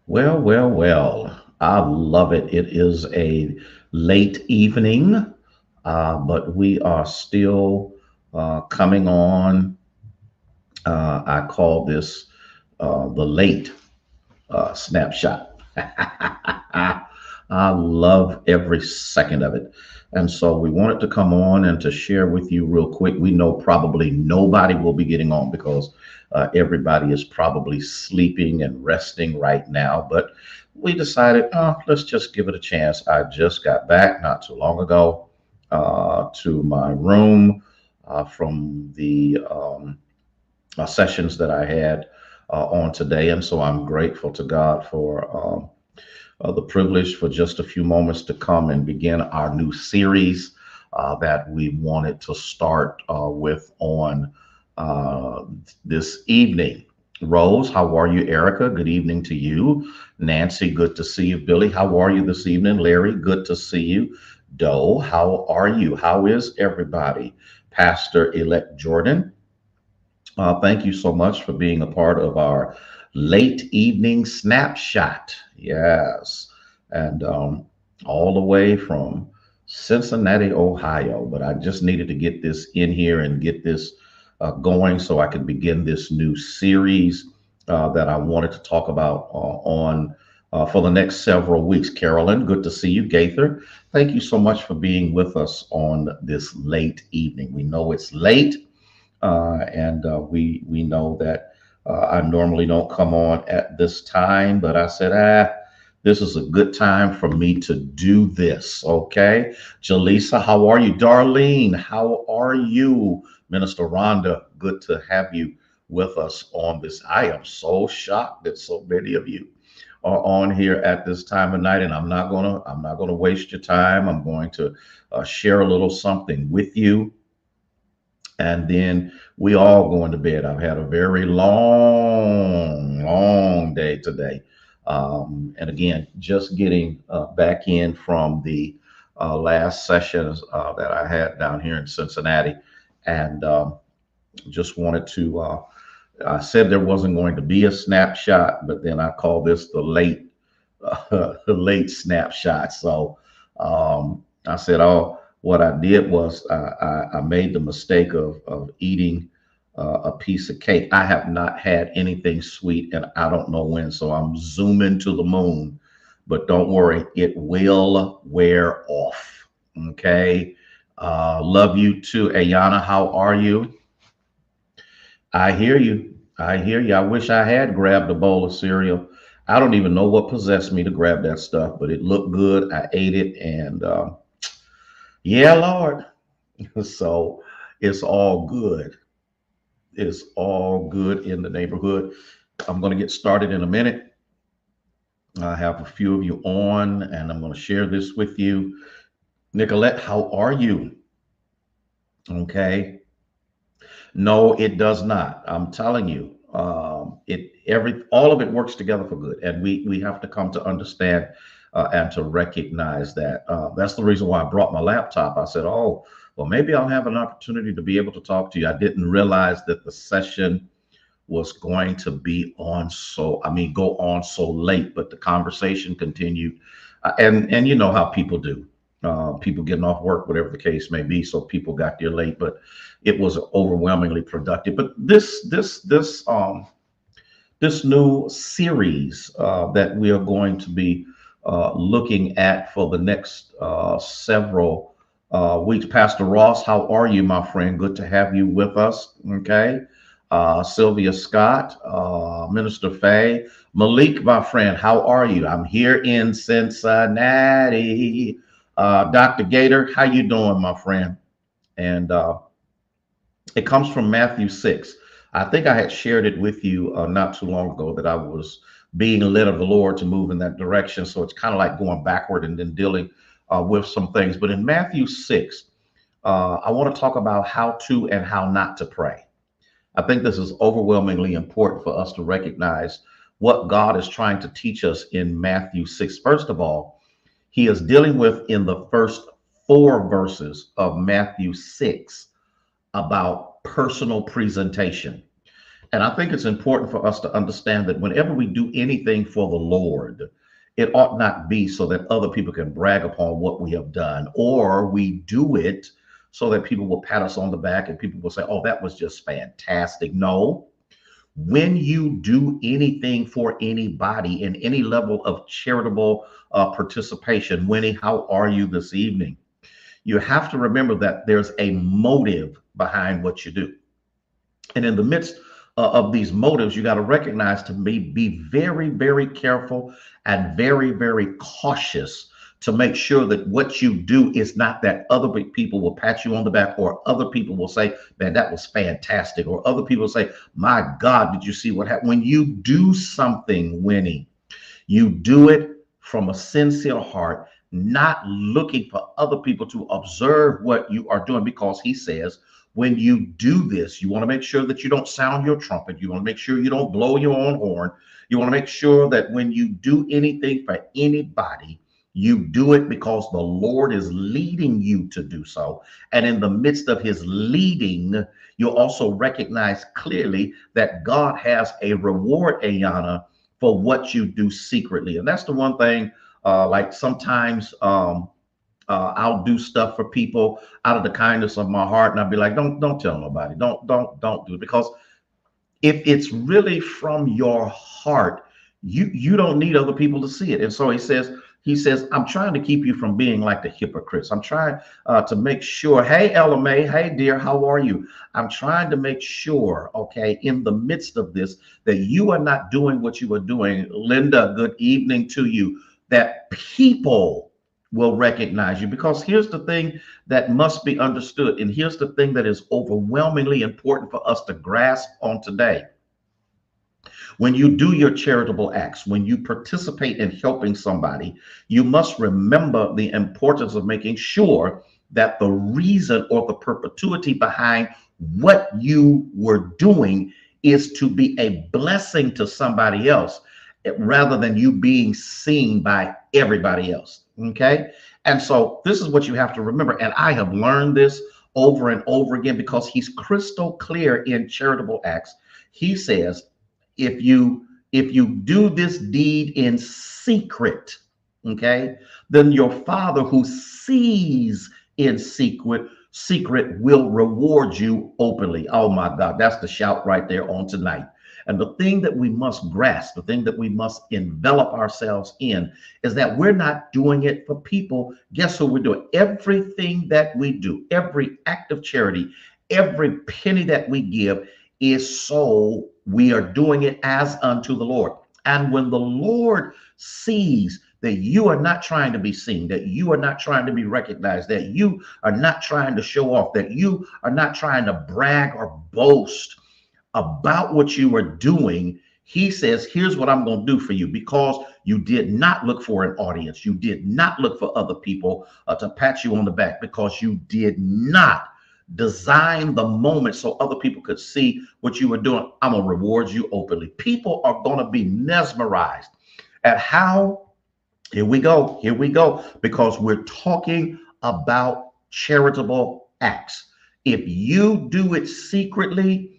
Well. I love it. It is a late evening, but we are still coming on. I call this the late snapshot. I love every second of it. And so we wanted to come on and to share with you real quick. We know probably nobody will be getting on because everybody is probably sleeping and resting right now. But we decided, let's just give it a chance. I just got back not too long ago to my room from the sessions that I had on today. And so I'm grateful to God for the privilege for just a few moments to come and begin our new series that we wanted to start with on uh, this evening. Rose, how are you? Erica, good evening to you. Nancy, good to see you. Billy, how are you this evening? Larry, good to see you. Doe, how are you? How is everybody? Pastor elect Jordan, thank you so much for being a part of our late evening snapshot. Yes. And all the way from Cincinnati, Ohio. But I just needed to get this in here and get this going so I could begin this new series that I wanted to talk about on. For the next several weeks. Carolyn, good to see you. Gaither, thank you so much for being with us on this late evening. We know it's late, and we know that I normally don't come on at this time, but I said, this is a good time for me to do this. Okay, Jaleesa, how are you? Darlene, how are you? Minister Rhonda, good to have you with us on this. I am so shocked that so many of you are on here at this time of night, and I'm not gonna waste your time. I'm going to share a little something with you, and then we all going to bed. I've had a very long day today, and again, just getting back in from the last sessions that I had down here in Cincinnati, and just wanted to. I said there wasn't going to be a snapshot, but then I call this the late, the late snapshot. So I said, oh, what I did was I made the mistake of eating a piece of cake. I have not had anything sweet and I don't know when, so I'm zooming to the moon. But don't worry, it will wear off. Okay. Love you too, Ayana. How are you? I hear you. I hear you. I wish I had grabbed a bowl of cereal. I don't even know what possessed me to grab that stuff, but it looked good. I ate it, and yeah, Lord. So it's all good. It's all good in the neighborhood. I'm going to get started in a minute. I have a few of you on, and I'm going to share this with you. Nicolette, how are you? Okay. No, it does not. I'm telling you, it every all of it works together for good, and we have to come to understand and to recognize that. That's the reason why I brought my laptop. I said, "Oh, well, maybe I'll have an opportunity to be able to talk to you." I didn't realize that the session was going to be on go on so late, but the conversation continued, and you know how people do, people getting off work, whatever the case may be, so people got there late, but it was overwhelmingly productive. But this new series that we are going to be looking at for the next several weeks. Pastor Ross, how are you, my friend? Good to have you with us. Okay. Sylvia Scott, Minister Faye, Malik, my friend, how are you? I'm here in Cincinnati. Dr. Gator, how you doing, my friend? And it comes from Matthew 6. I think I had shared it with you not too long ago that I was being led of the Lord to move in that direction. So it's kind of like going backward and then dealing with some things. But in Matthew 6, I want to talk about how to and how not to pray. I think this is overwhelmingly important for us to recognize what God is trying to teach us in Matthew 6. First of all, he is dealing with in the first four verses of Matthew 6 about personal presentation. And I think it's important for us to understand that whenever we do anything for the Lord, it ought not be so that other people can brag upon what we have done, or we do it so that people will pat us on the back and people will say, oh, that was just fantastic. No, when you do anything for anybody in any level of charitable participation, Winnie, how are you this evening? You have to remember that there's a motive behind what you do. And in the midst of these motives, you got to recognize to be very, very careful and very, very cautious to make sure that what you do is not that other people will pat you on the back, or other people will say, man, that was fantastic. Or other people say, my God, did you see what happened? When you do something, Winnie, you do it from a sincere heart, not looking for other people to observe what you are doing, because he says, when you do this, you want to make sure that you don't sound your trumpet. You want to make sure you don't blow your own horn. You want to make sure that when you do anything for anybody, you do it because the Lord is leading you to do so. And in the midst of his leading, you'll also recognize clearly that God has a reward, Ayana, for what you do secretly. And that's the one thing, like sometimes I'll do stuff for people out of the kindness of my heart, and I'll be like, don't tell nobody, don't do it, because if it's really from your heart, you don't need other people to see it. And so he says, I'm trying to keep you from being like the hypocrites. I'm trying to make sure. Hey, Ella May, hey dear, how are you? I'm trying to make sure, okay, in the midst of this, that you are not doing what you are doing. Linda, good evening to you. That people will recognize you, because here's the thing that must be understood, and here's the thing that is overwhelmingly important for us to grasp on today. When you do your charitable acts, when you participate in helping somebody, you must remember the importance of making sure that the reason or the perpetuity behind what you were doing is to be a blessing to somebody else, rather than you being seen by everybody else. Okay. And so this is what you have to remember. And I have learned this over and over again, because he's crystal clear in charitable acts. He says, if you do this deed in secret, okay, then your Father who sees in secret will reward you openly. Oh my God, that's the shout right there on tonight. And the thing that we must grasp, the thing that we must envelop ourselves in, is that we're not doing it for people. Guess who we're doing? Everything that we do, every act of charity, every penny that we give is so we are doing it as unto the Lord. And when the Lord sees that you are not trying to be seen, that you are not trying to be recognized, that you are not trying to show off, that you are not trying to brag or boast about what you are doing, he says, here's what I'm going to do for you, because you did not look for an audience. You did not look for other people to pat you on the back, because you did not design the moment so other people could see what you were doing. I'm going to reward you openly. People are going to be mesmerized at how, here we go, because we're talking about charitable acts. If you do it secretly,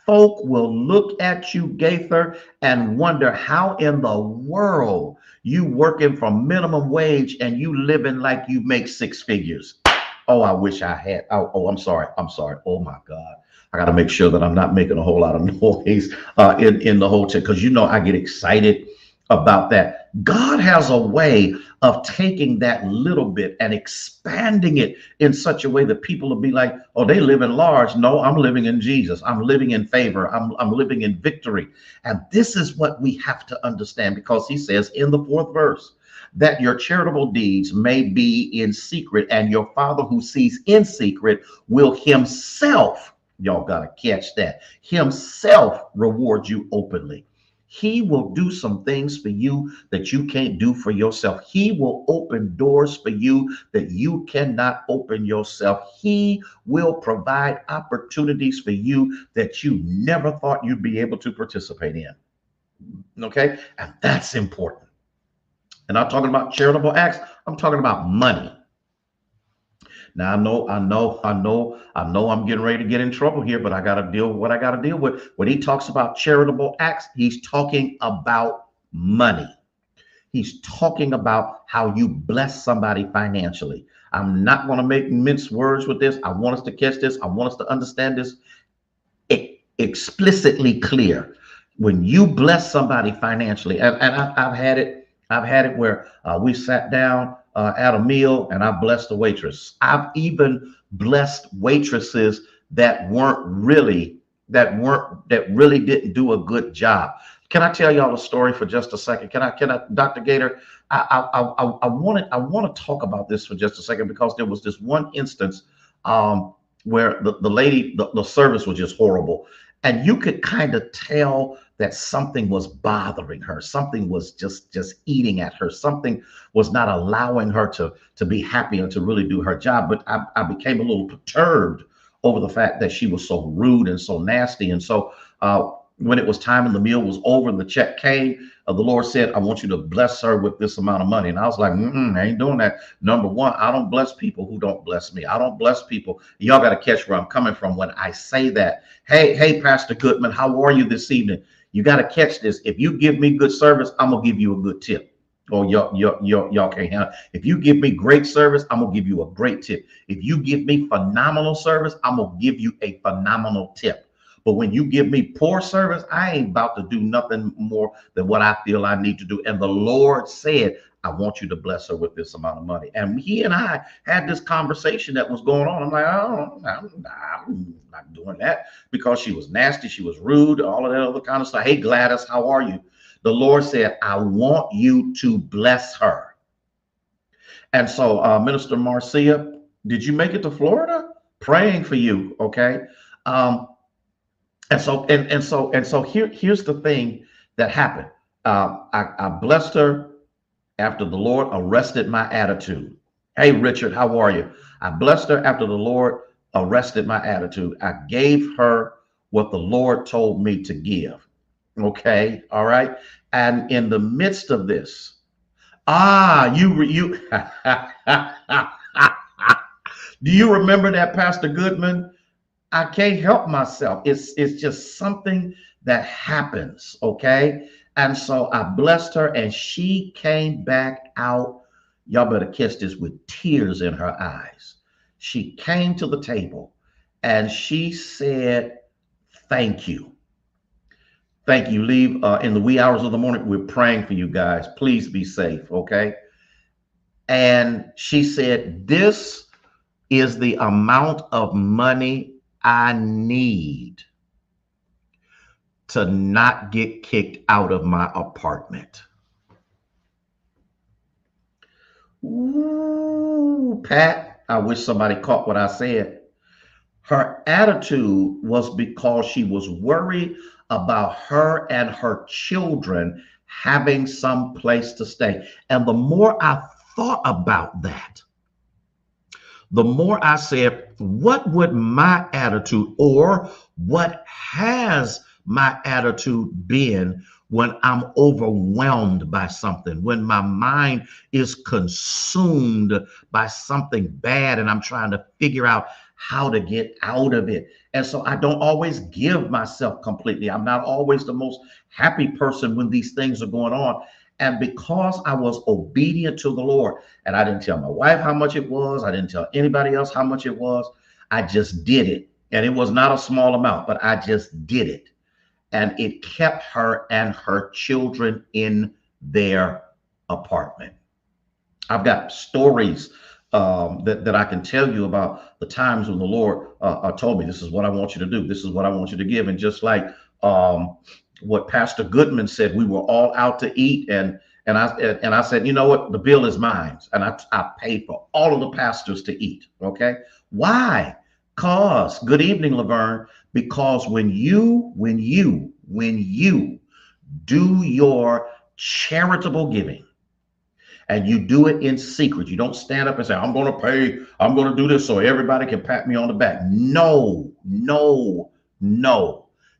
folk will look at you, Gaither, and wonder how in the world you working for minimum wage and you living like you make six figures. Oh, I wish I had. Oh, I'm sorry. Oh my God. I got to make sure that I'm not making a whole lot of noise in the whole chat, because I get excited about that. God has a way of taking that little bit and expanding it in such a way that people will be like, oh, they live in large. No, I'm living in Jesus. I'm living in favor. I'm living in victory. And this is what we have to understand, because he says in the 4th verse, that your charitable deeds may be in secret, and your Father who sees in secret will himself, y'all got to catch that, himself reward you openly. He will do some things for you that you can't do for yourself. He will open doors for you that you cannot open yourself. He will provide opportunities for you that you never thought you'd be able to participate in. Okay? And that's important. And I'm talking about charitable acts. I'm talking about money. Now I know I'm getting ready to get in trouble here, but I got to deal with what I got to deal with. When he talks about charitable acts, he's talking about money. He's talking about how you bless somebody financially. I'm not going to make mince words with this. I want us to catch this. I want us to understand this explicitly clear. When you bless somebody financially, and I've had it where we sat down at a meal and I blessed the waitress. I've even blessed waitresses that really didn't do a good job. Can I tell y'all a story for just a second? Can I, Dr. Gator? I want to talk about this for just a second because there was this one instance where the lady, the service was just horrible. And you could kind of tell that something was bothering her. Something was just eating at her. Something was not allowing her to be happy and to really do her job. But I became a little perturbed over the fact that she was so rude and so nasty. And so when it was time and the meal was over and the check came, the Lord said, I want you to bless her with this amount of money. And I was like, I ain't doing that. Number one, I don't bless people who don't bless me. I don't bless people. Y'all got to catch where I'm coming from when I say that. Hey, Pastor Goodman, how are you this evening? You got to catch this. If you give me good service, I'm going to give you a good tip. Oh, y'all can't handle it. If you give me great service, I'm going to give you a great tip. If you give me phenomenal service, I'm going to give you a phenomenal tip. But when you give me poor service, I ain't about to do nothing more than what I feel I need to do. And the Lord said, I want you to bless her with this amount of money. And he and I had this conversation that was going on. I'm like, oh, I'm not doing that because she was nasty. She was rude, all of that other kind of stuff. Hey, Gladys, how are you? The Lord said, I want you to bless her. And so, Minister Marcia, did you make it to Florida? Praying for you, okay? And so here's the thing that happened. I blessed her after the Lord arrested my attitude. Hey, Richard, how are you? I blessed her after the Lord arrested my attitude. I gave her what the Lord told me to give. Okay, all right. And in the midst of this, you do you remember that, Pastor Goodman? I can't help myself. It's just something that happens, okay? And so I blessed her and she came back out. Y'all better catch this, with tears in her eyes. She came to the table and she said, thank you. Thank you. Leave in the wee hours of the morning. We're praying for you guys. Please be safe, okay? And she said, this is the amount of money I need to not get kicked out of my apartment. Ooh, Pat, I wish somebody caught what I said. Her attitude was because she was worried about her and her children having some place to stay. And the more I thought about that, the more I said, what would my attitude, or what has my attitude been when I'm overwhelmed by something, when my mind is consumed by something bad and I'm trying to figure out how to get out of it. And so I don't always give myself completely. I'm not always the most happy person when these things are going on. And because I was obedient to the Lord, and I didn't tell my wife how much it was, I didn't tell anybody else how much it was, I just did it. And it was not a small amount, but I just did it. And it kept her and her children in their apartment. I've got stories that I can tell you about the times when the Lord told me, this is what I want you to do. This is what I want you to give. And just like what Pastor Goodman said, we were all out to eat, and I said, you know what, the bill is mine, and I paid for all of the pastors to eat. Okay, why? Cause, good evening, Laverne. Because when you do your charitable giving, and you do it in secret, you don't stand up and say, I'm going to pay, I'm going to do this so everybody can pat me on the back. No.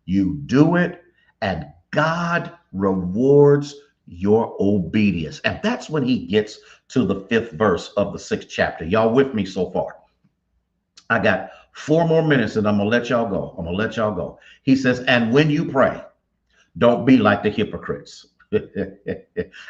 You do it, and God rewards your obedience. And that's when he gets to the 5th verse of the 6th chapter. Y'all with me so far? I got 4 more minutes and I'm going to let y'all go. I'm going to let y'all go. He says, and when you pray, don't be like the hypocrites.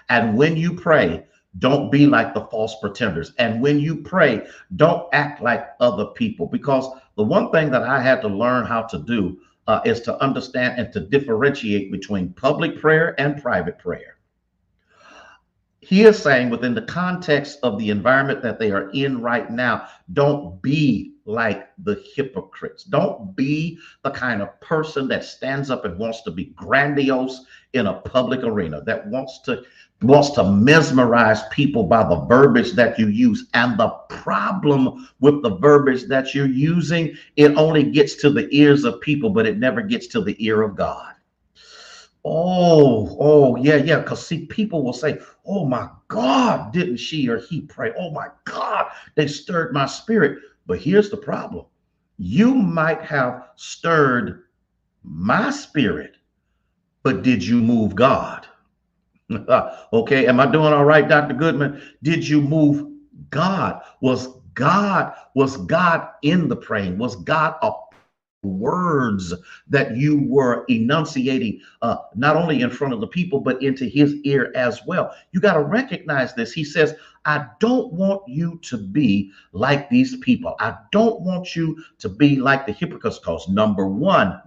And when you pray, don't be like the false pretenders. And when you pray, don't act like other people. Because the one thing that I had to learn how to do is to understand and to differentiate between public prayer and private prayer. He is saying within the context of the environment that they are in right now, don't be like the hypocrites. Don't be the kind of person that stands up and wants to be grandiose in a public arena, that wants to mesmerize people by the verbiage that you use. And the problem with the verbiage that you're using, it only gets to the ears of people, but it never gets to the ear of God. Oh, yeah, yeah. Because see, people will say, oh my God, didn't she or he pray? Oh my God, they stirred my spirit. But here's the problem. You might have stirred my spirit, but did you move God? Okay, am I doing all right, Dr. Goodman? Did you move God? Was God in the praying? Was God a words that you were enunciating, not only in front of the people, but into his ear as well? You got to recognize this. He says, I don't want you to be like these people. I don't want you to be like the hypocrites. Because number one,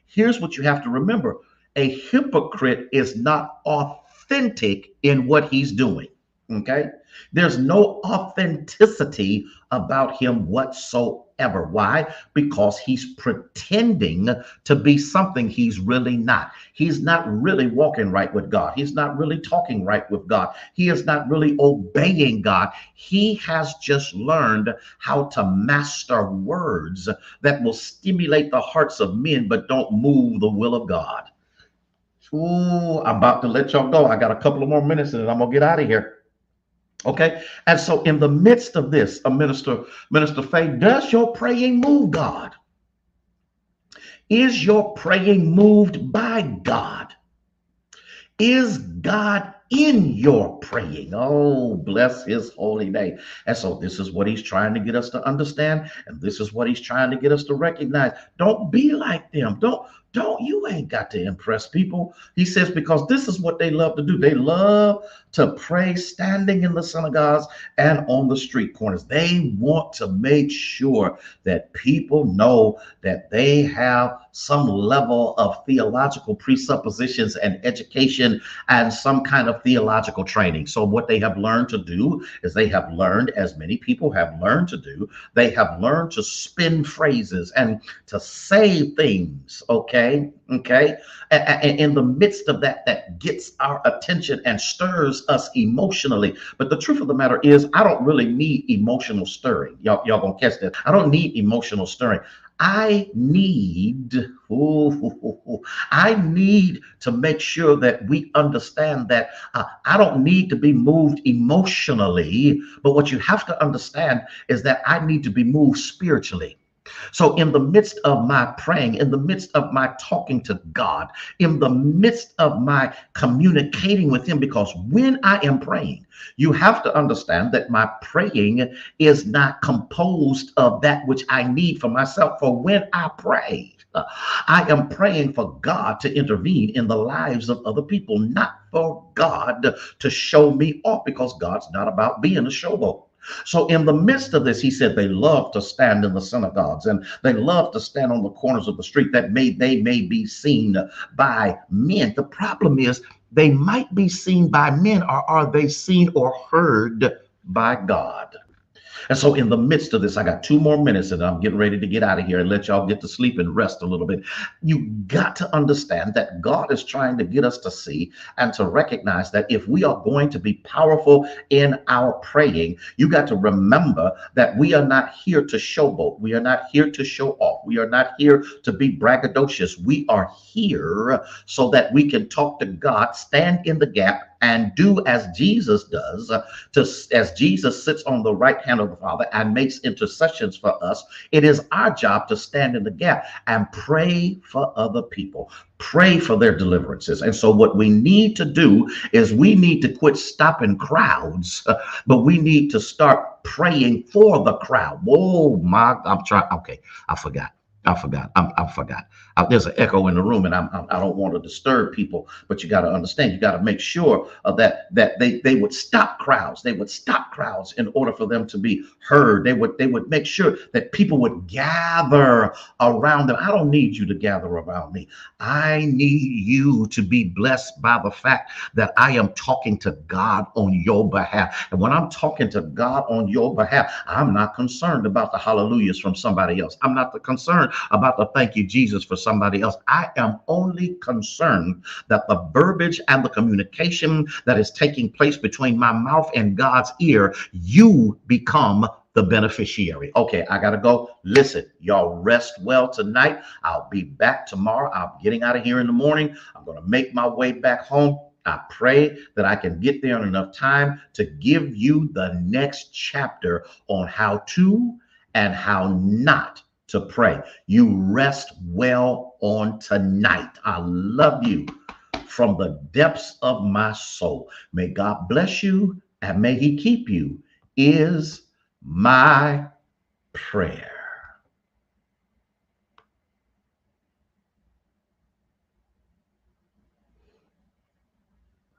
here's what you have to remember. A hypocrite is not authentic in what he's doing. Okay. There's no authenticity about him whatsoever. Why? Because he's pretending to be something he's really not. He's not really walking right with God. He's not really talking right with God. He is not really obeying God. He has just learned how to master words that will stimulate the hearts of men, but don't move the will of God. Ooh, I'm about to let y'all go. I got a couple of more minutes and then I'm going to get out of here. Okay. And so in the midst of this, Minister Faye, does your praying move God? Is your praying moved by God? Is God in your praying? Oh, bless his holy name. And so this is what he's trying to get us to understand. And this is what he's trying to get us to recognize. Don't be like them. You ain't got to impress people. He says, because this is what they love to do. They love to pray standing in the synagogues and on the street corners. They want to make sure that people know that they have some level of theological presuppositions and education and some kind of theological training. So what they have learned to do is they have learned, as many people have learned to do, they have learned to spin phrases and to say things, okay, and in the midst of that gets our attention and stirs us emotionally. But the truth of the matter is, I don't really need emotional stirring. Y'all gonna catch that. I don't need emotional stirring. I need to make sure that we understand that I don't need to be moved emotionally, but what you have to understand is that I need to be moved spiritually. So in the midst of my praying, in the midst of my talking to God, in the midst of my communicating with him, because when I am praying, you have to understand that my praying is not composed of that which I need for myself. For when I pray, I am praying for God to intervene in the lives of other people, not for God to show me off, because God's not about being a showboat. So in the midst of this, he said they love to stand in the synagogues and they love to stand on the corners of the street that they may be seen by men. The problem is they might be seen by men, or are they seen or heard by God? And so in the midst of this, I got 2 more minutes and I'm getting ready to get out of here and let y'all get to sleep and rest a little bit. You got to understand that God is trying to get us to see and to recognize that if we are going to be powerful in our praying, you got to remember that we are not here to showboat. We are not here to show off. We are not here to be braggadocious. We are here so that we can talk to God, stand in the gap, and do as Jesus does, as Jesus sits on the right hand of the Father and makes intercessions for us. It is our job to stand in the gap and pray for other people, pray for their deliverances. And so what we need to do is we need to quit stopping crowds, but we need to start praying for the crowd. Oh my, I'm trying. Okay, I forgot. I forgot. There's an echo in the room, and I don't want to disturb people. But you got to understand. You got to make sure that they would stop crowds. They would stop crowds in order for them to be heard. They would make sure that people would gather around them. I don't need you to gather around me. I need you to be blessed by the fact that I am talking to God on your behalf. And when I'm talking to God on your behalf, I'm not concerned about the hallelujahs from somebody else. I'm not concerned about the thank you, Jesus, for somebody else. I am only concerned that the verbiage and the communication that is taking place between my mouth and God's ear, you become the beneficiary. Okay, I gotta go. Listen, y'all rest well tonight. I'll be back tomorrow. I'm getting out of here in the morning. I'm gonna make my way back home. I pray that I can get there in enough time to give you the next chapter on how to and how not to pray. You rest well on tonight. I love you from the depths of my soul. May God bless you and may he keep you is my prayer.